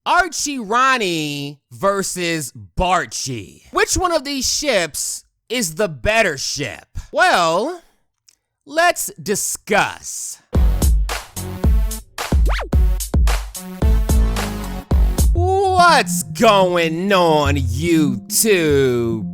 ArchieRonnie versus Barchie. Which one of these ships is the better ship? Well, let's discuss. What's going on, YouTube?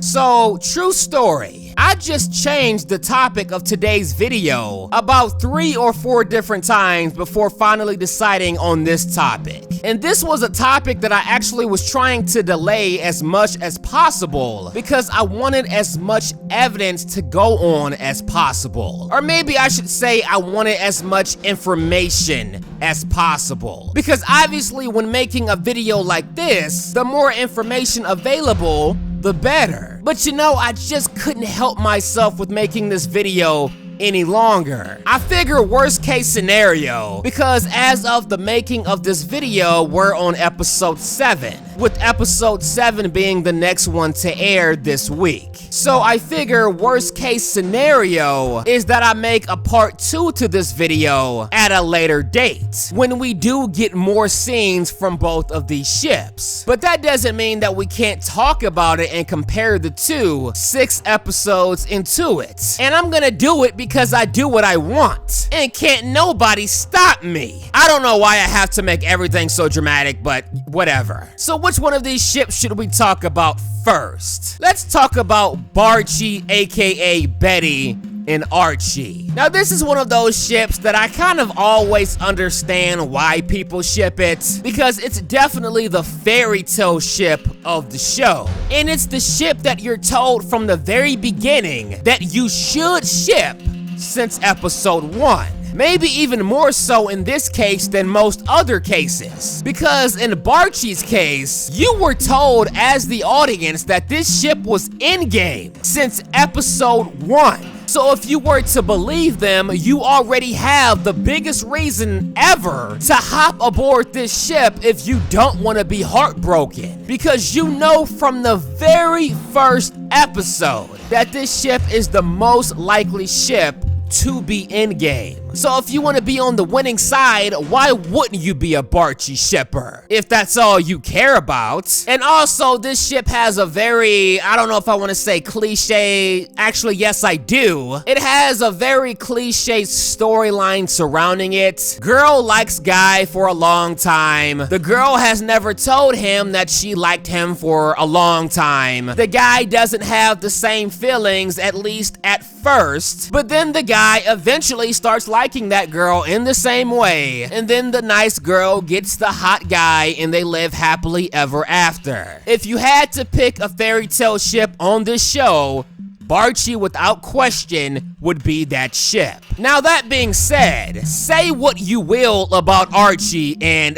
So, true story. I just changed the topic of today's video about 3 or 4 different times before finally deciding on this topic. And this was a topic that I actually was trying to delay as much as possible because I wanted as much evidence to go on as possible. Or maybe I should say I wanted as much information as possible. Because obviously when making a video like this, the more information available, the better. But you know, I just couldn't help myself with making this video any longer. I figure worst case scenario, because as of the making of this video, we're on episode 7, with episode 7 being the next one to air this week. So I figure worst case scenario is that I make a part 2 to this video at a later date, when we do get more scenes from both of these ships. But that doesn't mean that we can't talk about it and compare the two 6 episodes into it. And I'm gonna do it because I do what I want, and can't nobody stop me. I don't know why I have to make everything so dramatic, but whatever. So which one of these ships should we talk about first? Let's talk about Barchie, aka Betty, and Archie. Now this is one of those ships that I kind of always understand why people ship it, because it's definitely the fairy tale ship of the show. And it's the ship that you're told from the very beginning that you should ship since episode 1. Maybe even more so in this case than most other cases. Because in Barchie's case, you were told as the audience that this ship was Endgame since episode 1. So if you were to believe them, you already have the biggest reason ever to hop aboard this ship if you don't want to be heartbroken. Because you know from the very first episode that this ship is the most likely ship to be Endgame. So if you want to be on the winning side, why wouldn't you be a Barchie shipper? If that's all you care about. And also, this ship has a very, I don't know if I want to say cliche, actually yes I do. It has a very cliche storyline surrounding it. Girl likes guy for a long time. The girl has never told him that she liked him for a long time. The guy doesn't have the same feelings, at least at first. But then the guy eventually starts liking that girl in the same way, and then the nice girl gets the hot guy and they live happily ever after. If you had to pick a fairy tale ship on this show, Barchie without question would be that ship. Now that being said, say what you will about Archie, and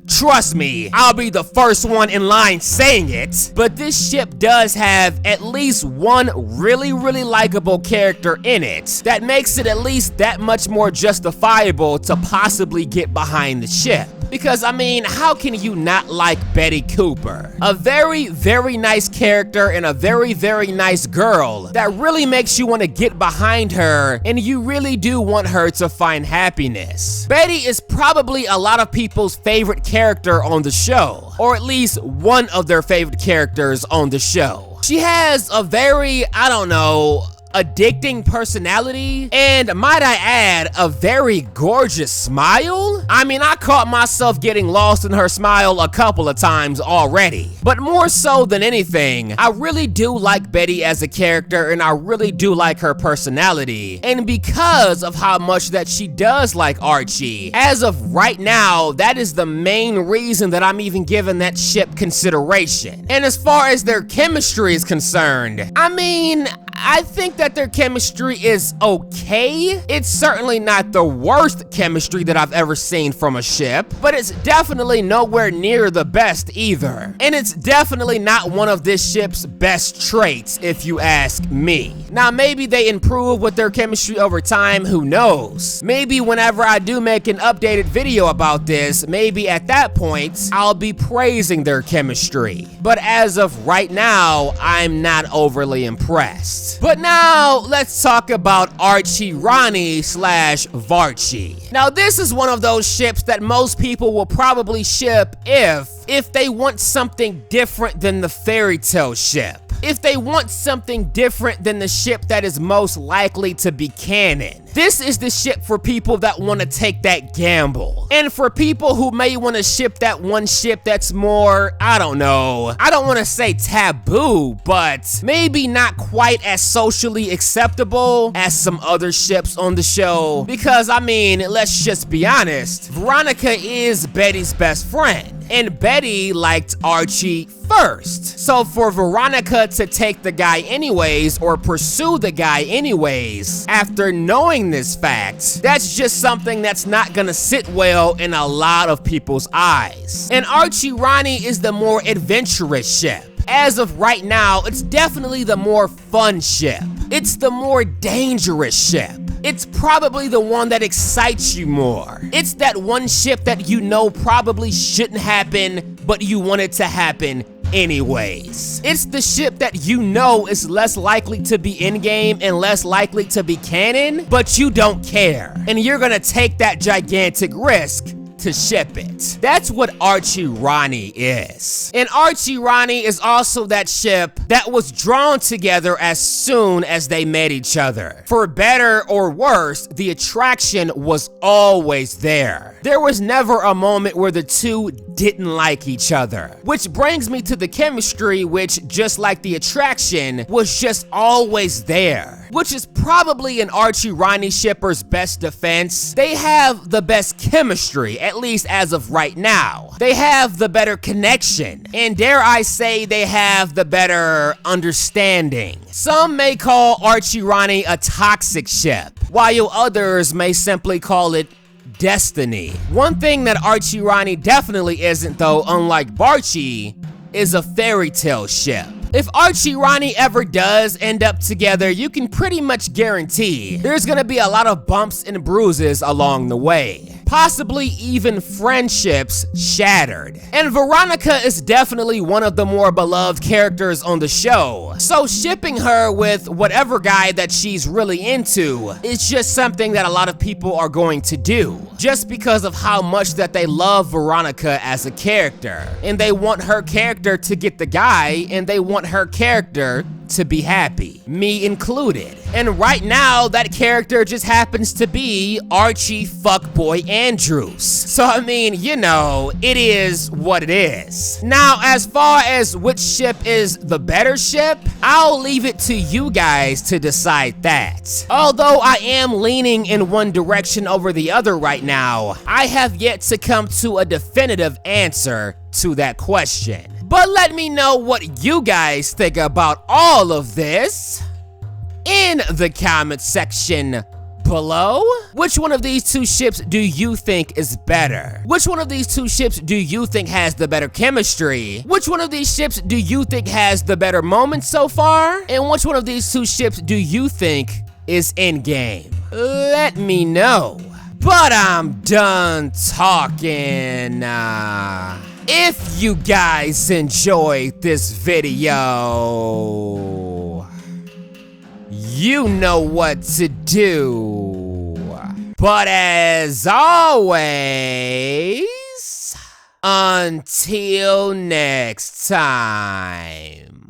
trust me, I'll be the first one in line saying it, but this ship does have at least one really likable character in it that makes it at least that much more justifiable to possibly get behind the ship. Because, I mean, how can you not like Betty Cooper? A very nice character and a very nice girl that really makes you want to get behind her, and you really do want her to find happiness. Betty is probably a lot of people's favorite character on the show, or at least one of their favorite characters on the show. She has a very, I don't know, addicting personality, and might I add, a very gorgeous smile. I mean, I caught myself getting lost in her smile a couple of times already. But more so than anything, I really do like Betty as a character, and I really do like her personality. And because of how much that she does like Archie, as of right now, that is the main reason that I'm even giving that ship consideration. And as far as their chemistry is concerned, I mean, I think that their chemistry is okay. It's certainly not the worst chemistry that I've ever seen from a ship, but it's definitely nowhere near the best either. And it's definitely not one of this ship's best traits, if you ask me. Now, maybe they improve with their chemistry over time, who knows? Maybe whenever I do make an updated video about this, maybe at that point, I'll be praising their chemistry. But as of right now, I'm not overly impressed. But now, let's talk about ArchieRonnie / Varchie. Now, this is one of those ships that most people will probably ship if they want something different than the fairy tale ship. If they want something different than the ship that is most likely to be canon. This is the ship for people that want to take that gamble. And for people who may want to ship that one ship that's more, I don't know, I don't want to say taboo, but maybe not quite as socially acceptable as some other ships on the show. Because, I mean, let's just be honest, Veronica is Betty's best friend. And Betty liked Archie first. So for Veronica to take the guy anyways, or pursue the guy anyways, after knowing this fact, that's just something that's not gonna sit well in a lot of people's eyes. And ArchieRonnie is the more adventurous ship. As of right now, it's definitely the more fun ship. It's the more dangerous ship. It's probably the one that excites you more. It's that one ship that you know probably shouldn't happen, but you want it to happen anyways. It's the ship that you know is less likely to be in-game and less likely to be canon, but you don't care. And you're gonna take that gigantic risk to ship it. That's what ArchieRonnie is. And ArchieRonnie is also that ship that was drawn together as soon as they met each other. For better or worse, the attraction was always there. There was never a moment where the two didn't like each other. Which brings me to the chemistry, which, just like the attraction, was just always there. Which is probably an ArchieRonnie shipper's best defense. They have the best chemistry, at least as of right now. They have the better connection, and dare I say they have the better understanding. Some may call ArchieRonnie a toxic ship, while others may simply call it destiny. One thing that ArchieRonnie definitely isn't, though, unlike Barchie, is a fairy tale ship. If ArchieRonnie ever does end up together, you can pretty much guarantee there's gonna be a lot of bumps and bruises along the way. Possibly even friendships shattered. And Veronica is definitely one of the more beloved characters on the show. So shipping her with whatever guy that she's really into is just something that a lot of people are going to do. Just because of how much that they love Veronica as a character. And they want her character to get the guy, and they want her character to be happy, me included. And right now, that character just happens to be Archie Fuckboy Andrews. So I mean, you know, it is what it is. Now, as far as which ship is the better ship, I'll leave it to you guys to decide that. Although I am leaning in one direction over the other right now, I have yet to come to a definitive answer to that question. But let me know what you guys think about all of this in the comment section below. Which one of these two ships do you think is better? Which one of these two ships do you think has the better chemistry? Which one of these ships do you think has the better moments so far? And which one of these two ships do you think is in-game? Let me know. But I'm done talking. If you guys enjoyed this video, you know what to do. But as always, until next time.